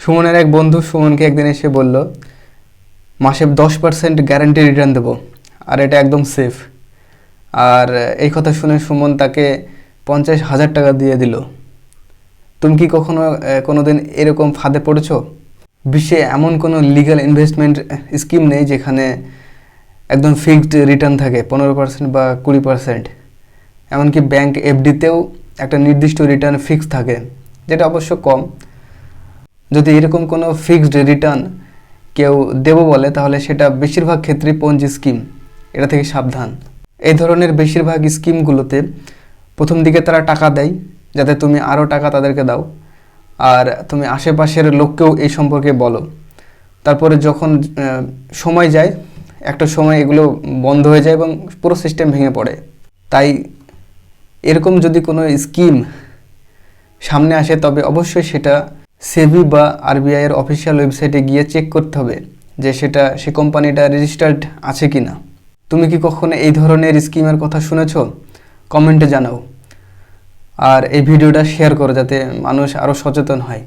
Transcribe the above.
সুমনের এক বন্ধু সুমনকে একদিন এসে বলল, মাসে 10% গ্যারান্টি রিটার্ন দেবো, আর এটা একদম সেফ। আর এই কথা শুনে সুমন তাকে 50,000 টাকা দিয়ে দিল। তুমি কি কোনো দিন এরকম ফাঁদে পড়েছো? বিশ্বে এমন কোনো লিগ্যাল ইনভেস্টমেন্ট স্কিম নেই যেখানে একদম ফিক্সড রিটার্ন থাকে 15% বা 20%। এমনকি ব্যাংক এফডিতেও একটা নির্দিষ্ট রিটার্ন ফিক্স থাকে, যেটা অবশ্য কম। যদি এরকম কোনো ফিক্সড রিটার্ন কেউ দেবো বলে, তাহলে সেটা বেশিরভাগ ক্ষেত্রেই পঞ্জি স্কিম। এটা থেকে সাবধান। এই ধরনের বেশিরভাগ স্কিমগুলোতে প্রথম দিকে তারা টাকা দেয় যাতে তুমি আরও টাকা তাদেরকে দাও, আর তুমি আশেপাশের লোককেও এই সম্পর্কে বলো। তারপরে যখন সময় যায়, একটা সময় এগুলো বন্ধ হয়ে যায় এবং পুরো সিস্টেম ভেঙে পড়ে। তাই এরকম যদি কোনো স্কিম সামনে আসে, তবে অবশ্যই সেটা সেবি বা আরবিআইয়ের অফিসিয়াল ওয়েবসাইটে গিয়ে চেক করতে হবে যে সে কোম্পানিটা রেজিস্টার্ড আছে কি না। তুমি কি কখনো এই ধরনের স্কিমের কথা শুনেছো? কমেন্টে জানাও। আর এই ভিডিওটা শেয়ার করো যাতে মানুষ আরও সচেতন হয়।